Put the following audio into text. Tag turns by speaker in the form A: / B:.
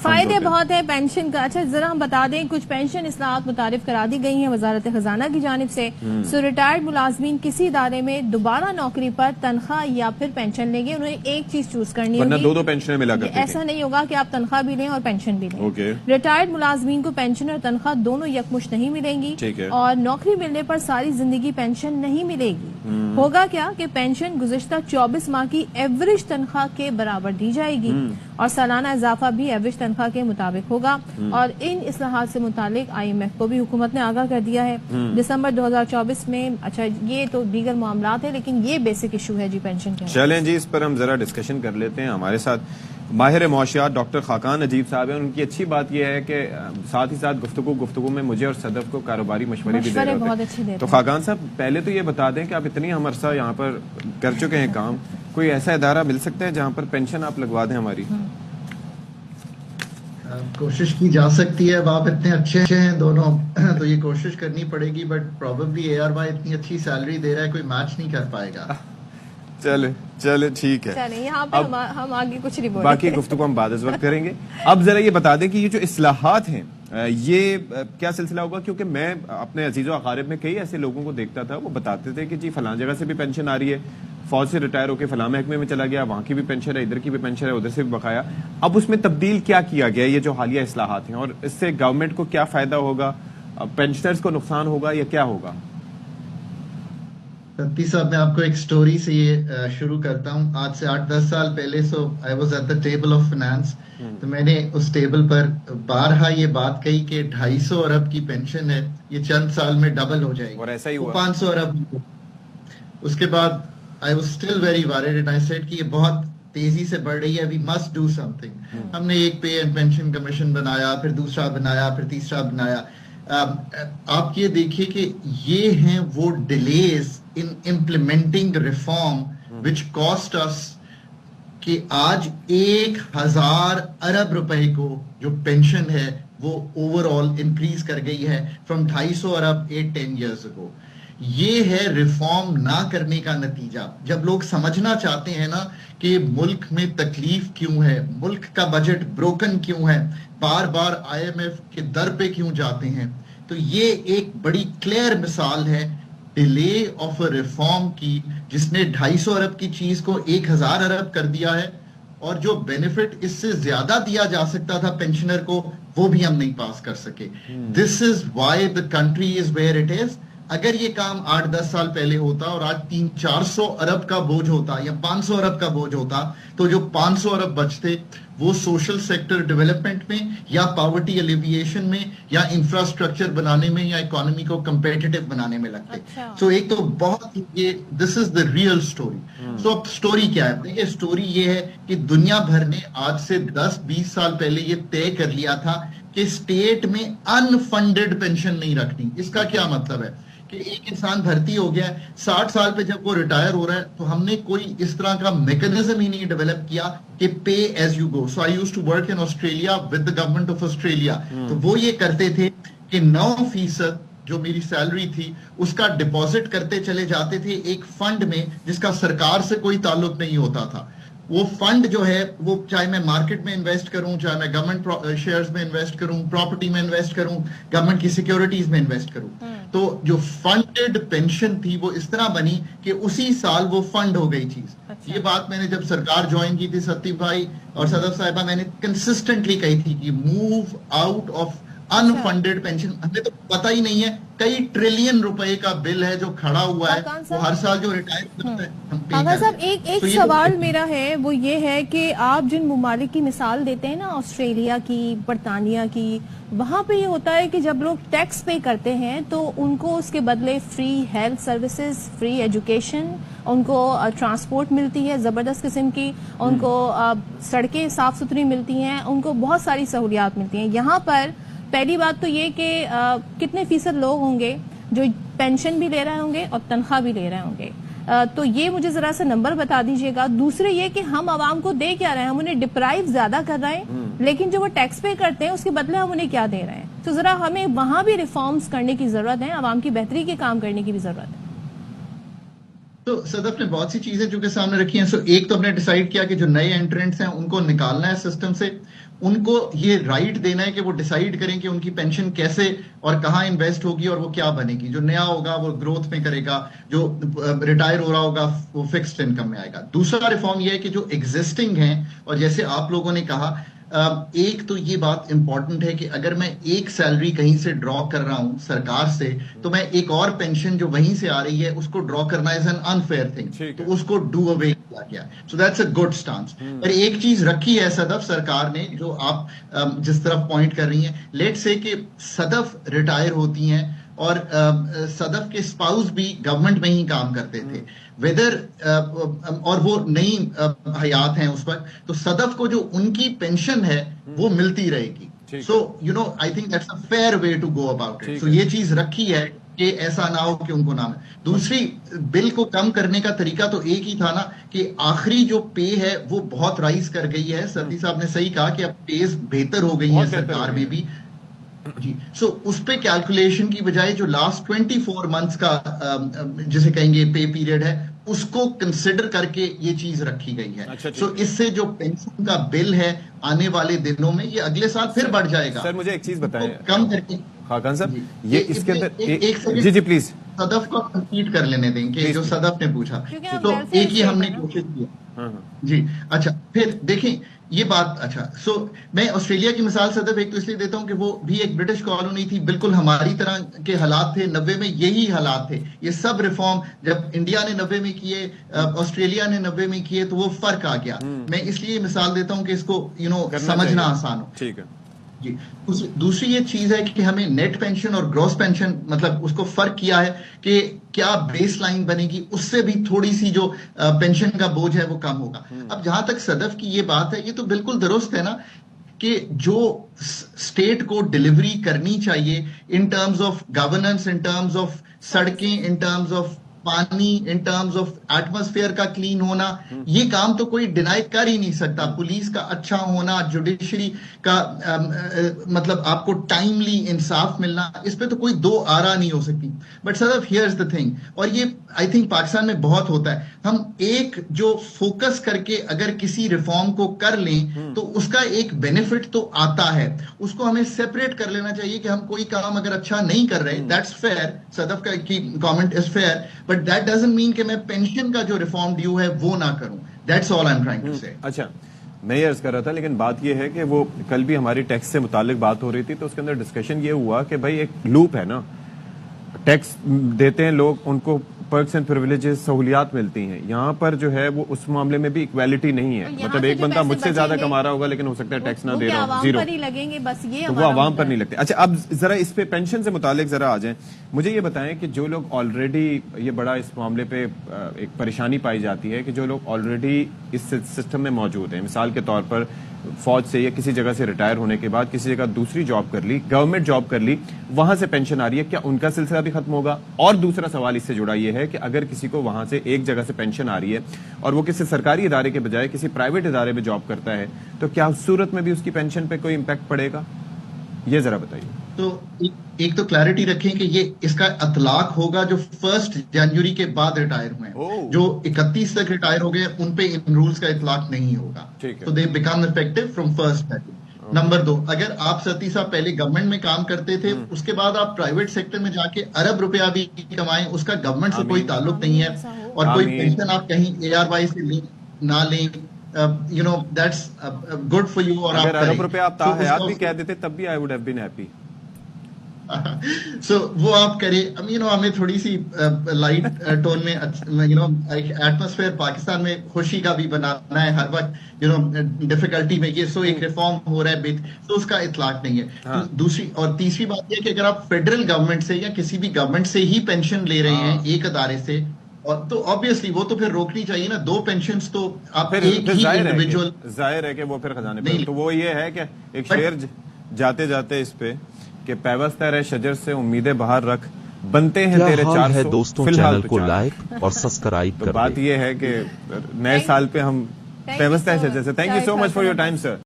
A: फायदे बहुत है पेंशन का। अच्छा जरा हम बता दें, कुछ पेंशन इस्लाहात मुतारिफ करा दी गई हैं वजारत खजाना की जानिब से। सो रिटायर्ड मुलाजमीन किसी इदारे में दोबारा नौकरी पर तनख्वाह या फिर पेंशन लेंगे, उन्हें एक चीज चूज करनी होगी।
B: दो पेंशन मिला करती थी।
A: ऐसा नहीं होगा कि आप तनख्वाह भी लें और पेंशन भी लें। रिटायर्ड मुलाजमीन को पेंशन और तनख्वाह दोनों यकमुश्त नहीं मिलेंगी और नौकरी मिलने पर सारी जिंदगी पेंशन नहीं मिलेगी। होगा क्या कि पेंशन गुज़िश्ता 24 माह की एवरेज तनख्वाह के बराबर दी जाएगी और सालाना इजाफा भी एवरेज तनख्वाह के मुताबिक होगा। और इन इस्लाहात से मुतालिक IMF को भी हुकूमत ने आगाह कर दिया है दिसंबर 2024 में। अच्छा ये तो दीगर मामलात है, लेकिन ये बेसिक इशू है जी पेंशन के।
B: चलें जी, इस पर हम जरा डिस्कशन कर लेते हैं। हमारे साथ माहिर मुआशियात डॉक्टर खाकान नजीब साहब हैं। उनकी अच्छी बात यह है कि साथ ही साथ गुफ्तगू में मुझे और सदफ को कारोबारी मशवरे भी दे रहे होते हैं। तो खाकान साहब पहले तो ये बता दें कि आप इतनी हम अरसा यहाँ पर कर चुके हैं काम, कोई ऐसा इदारा मिल सकता है जहाँ पर पेंशन आप लगवा दें हमारी?
C: कोशिश की जा सकती है। अब आप इतने अच्छे हैं दोनों तो ये कोशिश करनी पड़ेगी, बट प्रोबेबली ARY इतनी अच्छी सैलरी दे रहा है कोई मैच नहीं कर पाएगा।
B: चले ठीक है।
A: चले यहाँ पे हम आगे कुछ नहीं बोलेंगे,
B: बाकी गुफ्तगू हम बाद इस वक्त करेंगे। अब जरा ये बता दें कि ये जो इस्लाहात हैं ये क्या सिलसिला होगा? क्योंकि मैं अपने अजीज़ो अकारिब में कई ऐसे लोगों को देखता था, वो बताते थे कि जी फलां जगह से भी पेंशन आ रही है, फौज से रिटायर होकर फलां महकमे में चला गया, वहां की भी पेंशन है, इधर की भी पेंशन है, उधर से भी बकाया। अब उसमें तब्दील क्या किया गया, ये जो हालिया इस्लाहात हैं, और इससे गवर्नमेंट को क्या फायदा होगा, पेंशनर्स को नुकसान होगा या क्या होगा?
C: सत्ती साहब मैं आपको एक स्टोरी से ये शुरू करता हूँ। आज से 8-10 साल पहले I was at the table of finance. तो मैंने उस टेबल पर बारहा ये बात कही कि 250 अरब की पेंशन है, ये चंद साल में डबल हो जाएगी,
B: और ऐसा ही हुआ।
C: 500 अरब। उसके बाद I was still very worried and I said कि ये बहुत तेजी से बढ़ रही है, वी मस्ट डू समथिंग। हमने एक पे एंड पेंशन कमीशन बनाया, फिर दूसरा बनाया, फिर तीसरा बनाया। आप ये देखिए कि ये हैं वो delays in implementing reform which cost us कि आज 1000 अरब रुपए को जो पेंशन है वो ओवरऑल इंक्रीज कर गई है फ्रॉम 250 अरब 8-10 years ago। ये है रिफॉर्म ना करने का नतीजा। जब लोग समझना चाहते हैं ना कि मुल्क में तकलीफ क्यों है, मुल्क का बजट ब्रोकन क्यों है, बार बार IMF के दर पे क्यों जाते हैं, तो ये एक बड़ी क्लियर मिसाल है डिले ऑफ अ रिफॉर्म की, जिसने 250 अरब की चीज को 1000 अरब कर दिया है, और जो बेनिफिट इससे ज्यादा दिया जा सकता था पेंशनर को वो भी हम नहीं पास कर सके। This is why the country is where it is. अगर ये काम 8-10 साल पहले होता और आज 300-400 अरब का बोझ होता या 500 अरब का बोझ होता, तो जो 500 अरब बचते वो सोशल सेक्टर डेवलपमेंट में या पॉवर्टी एलिविएशन में या इंफ्रास्ट्रक्चर बनाने में या इकोनॉमी को कंपेटिटिव बनाने में लगते। सो एक तो बहुत ये this is the real story. So अब स्टोरी क्या है? देखिए स्टोरी ये है कि दुनिया भर ने आज से 10-20 साल पहले ये तय कर लिया था कि स्टेट में अनफंडेड पेंशन नहीं रखनी। इसका क्या मतलब है कि एक इंसान भर्ती हो गया 60 साल पे, जब वो रिटायर हो रहा है तो हमने कोई इस तरह का मैकेनिज्म ही नहीं डेवलप किया कि pay as you go. So I used to work in Australia with the government of Australia. तो वो ये करते थे कि 9% जो मेरी सैलरी थी उसका डिपॉजिट करते चले जाते थे एक फंड में जिसका सरकार से कोई ताल्लुक नहीं होता था। वो फंड जो है वो चाहे मैं मार्केट में इन्वेस्ट करूं, चाहे मैं गवर्नमेंट शेयर्स में इन्वेस्ट करूं, प्रॉपर्टी में इन्वेस्ट करूं, गवर्नमेंट की सिक्योरिटीज में इन्वेस्ट करूं, तो जो फंडेड पेंशन थी वो इस तरह बनी कि उसी साल वो फंड हो गई चीज। अच्छा। ये बात मैंने जब सरकार ज्वाइन की थी सत्ती भाई और सदफ साहिबा, मैंने कंसिस्टेंटली कही थी कि move out of unfunded pension. हमें तो पता ही नहीं है कई ट्रिलियन रुपए का बिल है जो खड़ा हुआ है, वो हर साल जो रिटायर करते हैं।
A: काका साहब एक सवाल मेरा है, वो ये है कि आप जिन ममालिक की मिसाल देते हैं ना, ऑस्ट्रेलिया की, बरतानिया की, वहाँ पे ये होता है कि जब लोग टैक्स पे करते हैं तो उनको उसके बदले free health services, free education, उनको ट्रांसपोर्ट मिलती है जबरदस्त किस्म की, उनको सड़कें साफ सुथरी मिलती हैं, उनको बहुत सारी सहूलियात मिलती हैं। यहाँ पर पहली बात तो ये कि कितने फीसद लोग होंगे जो पेंशन भी ले रहे होंगे और तनख्वाह भी ले रहे होंगे, तो ये मुझे जरा सा नंबर बता दीजिएगा। दूसरे ये कि हम आवाम को दे क्या रहे हैं, हम उन्हें डिप्राइव ज्यादा कर रहे हैं, लेकिन जो वो टैक्स पे करते हैं उसके बदले हम उन्हें क्या दे रहे हैं। तो जरा हमें वहां भी रिफॉर्म्स करने की जरूरत है, आवाम की बेहतरी के काम करने की भी जरूरत है।
C: तो सदफ ने बहुत सी चीजें जो कि सामने रखी हैं। एक तो हमने डिसाइड किया कि जो नए एंट्रेंट्स हैं उनको निकालना है सिस्टम से, उनको ये राइट देना है कि वो डिसाइड करें कि उनकी पेंशन कैसे और कहाँ इन्वेस्ट होगी और वो क्या बनेगी। जो नया होगा वो ग्रोथ में करेगा, जो रिटायर हो रहा होगा वो फिक्स्ड इनकम में आएगा। दूसरा रिफॉर्म ये है कि जो एग्जिस्टिंग हैं, और जैसे आप लोगों ने कहा, एक तो ये बात इंपॉर्टेंट है कि अगर मैं एक सैलरी कहीं से ड्रॉ कर रहा हूं सरकार से, तो मैं एक और पेंशन जो वहीं से आ रही है उसको ड्रॉ करना इज एन अनफेयर थिंग, तो उसको डू अवे किया गया। So that's a good stance. पर एक चीज रखी है सदफ सरकार ने, जो आप जिस तरफ पॉइंट कर रही हैं, लेट से कि सदफ रिटायर होती हैं और सदफ के स्पाउस भी गवर्नमेंट में ही काम करते थे, वेदर और वो नई हयात हैं उस पर, तो सदफ को जो उनकी पेंशन है वो मिलती रहेगी। So you know I think that's a fair way to go about it. So ये चीज रखी है कि ऐसा ना हो कि उनको नाम है। दूसरी, बिल को कम करने का तरीका तो एक ही था ना, कि आखिरी जो पे है वो बहुत राइज कर गई है। सती साहब ने सही कहा कि अब पेज बेहतर हो गई है सरकार में भी जी। सो उस पे कैलकुलेशन की बजाय जो लास्ट 24 मंथ्स का जिसे कहेंगे पे पीरियड है, उसको कंसिडर करके ये चीज रखी गई है। सो इससे जो पेंशन का बिल है आने वाले दिनों में, ये अगले साल फिर बढ़ जाएगा।
B: सर मुझे एक चीज बताएं,
C: कम करके
B: खाकान साहब, ये इसके अंदर जी प्लीज
C: सदफ को कंप्लीट कर लेने दें कि जो सदफ ने पूछा, तो एक ही हमने कोशिश किया जी। अच्छा, फिर देखें ये बात। अच्छा, सो मैं ऑस्ट्रेलिया की मिसाल सदफ एक तो इसलिए देता हूं कि वो भी एक ब्रिटिश कॉलोनी थी, बिल्कुल हमारी तरह के हालात थे। 90 में यही हालात थे। ये सब रिफॉर्म जब इंडिया ने 90 में किए, ऑस्ट्रेलिया ने 90 में किए, तो वो फर्क आ गया। मैं इसलिए मिसाल देता हूं कि इसको समझना आसान हो।
B: ठीक है
C: जी। दूसरी ये चीज है कि हमें नेट पेंशन और ग्रॉस पेंशन, मतलब उसको फर्क किया है कि क्या बेस लाइन बनेगी, उससे भी थोड़ी सी जो पेंशन का बोझ है वो कम होगा। अब जहां तक सदफ की ये बात है, ये तो बिल्कुल दुरुस्त है ना कि जो स्टेट को डिलीवरी करनी चाहिए in terms of governance, in terms of सड़कें, इन टर्म्स ऑफ पानी, इन टर्म्स ऑफ एटमॉस्फेयर का क्लीन होना, ये काम तो कोई डिनाई कर ही नहीं सकता। पुलिस का अच्छा होना, जुडिशरी का मतलब आपको टाइमली इंसाफ मिलना, इस पे तो कोई दो आरा नहीं हो सकती। But sir here's the thing, और ये आई थिंक पाकिस्तान में बहुत होता है, हम एक जो फोकस करके अगर किसी रिफॉर्म को कर लें तो उसका एक बेनिफिट तो आता है, उसको हमें सेपरेट कर लेना चाहिए कि हम कोई काम अगर अच्छा नहीं कर रहे, दैट्स फेयर, सदफ का की comment is fair, but that doesn't mean कि मैं पेंशन का जो रिफॉर्म ड्यू है वो ना करूं। That's all I am trying to say.
B: अच्छा, मैं ये अर्ज कर रहा था, लेकिन बात ये है कि वो कल भी हमारी टैक्स से मुतालिक बात हो रही थी, तो उसके अंदर डिस्कशन ये हुआ कि भाई एक लूप है ना, टैक्स देते हैं लोग, उनको पर्क्स एंड प्रिविलेजेस, सहूलियात मिलती हैं। यहाँ पर जो है वो उस मामले में भी इक्वालिटी नहीं है। मतलब एक बंदा मुझसे ज्यादा कमा रहा होगा लेकिन हो सकता है टैक्स ना दे रहा हो, जीरो,
A: लगेंगे बस, ये
B: तो वो आवाम पर नहीं लगते। अच्छा, अब जरा इस पे पेंशन से मुतालिक जरा आ जाएं। मुझे ये बताएं कि जो लोग ऑलरेडी, ये बड़ा इस मामले पे एक परेशानी पाई जाती है कि जो लोग ऑलरेडी इस सिस्टम में मौजूद हैं, मिसाल के तौर पर फौज से या किसी जगह से रिटायर होने के बाद किसी जगह दूसरी जॉब कर ली, गवर्नमेंट जॉब कर ली, वहां से पेंशन आ रही है, क्या उनका सिलसिला भी खत्म होगा? और दूसरा सवाल इससे जुड़ा ये है कि अगर किसी को वहां से एक जगह से पेंशन आ रही है और वो किसी सरकारी इदारे के बजाय किसी प्राइवेट इदारे में जॉब करता है, तो क्या उस सूरत में भी उसकी पेंशन पे कोई इम्पैक्ट पड़ेगा? ये जरा बताइए।
C: तो एक तो क्लैरिटी रखें कि ये इसका इतलाक होगा जो 1 जनवरी के बाद रिटायर हुए हैं। जो 31 तक रिटायर हो गए उन पे इन रूल्स का इतलाक नहीं होगा। तो they become effective from 1 January. Number 2, अगर आप सती साहब पहले गवर्नमेंट में काम करते थे, उसके बाद आप प्राइवेट सेक्टर में जाके अरब रुपया भी कमाएं, उसका गवर्नमेंट से कोई ताल्लुक नहीं है, और कोई पेंशन आप कहीं ARY से ले ना लें, you know that's good for you. और
B: अगर अरब रुपया आप ताहयात भी कह देते तब भी I would have been happy.
C: So वो आप करें। यू नो हमें थोड़ी सी लाइट टोन में यू नो एटमॉस्फेयर पाकिस्तान में खुशी का भी बनाना है हर वक्त, यू नो डिफिकल्टी में ये सो एक रिफॉर्म हो रहा है, तो उसका इतलाक नहीं है। दूसरी और तीसरी बात यह कि अगर आप फेडरल गवर्नमेंट से या किसी भी गवर्नमेंट से ही पेंशन ले रहे हैं एक अदारे से, और तो ऑब्वियसली वो तो फिर रोकनी चाहिए ना। 2 पेंशंस तो आप एक ही इंडिविजुअल,
B: जाहिर है कि वो फिर खजाने पे, तो वो ये है कि एक शेर जाते जाते इस पे कि पैवस्ता रहे शजर से उम्मीदें बाहर रख, बनते हैं तेरे 400
D: दोस्तों, चैनल को लाइक और सब्सक्राइब कर
B: बात ये है कि नए साल पे हम पैवस्ता है शजर से। Thank you so much for your time sir.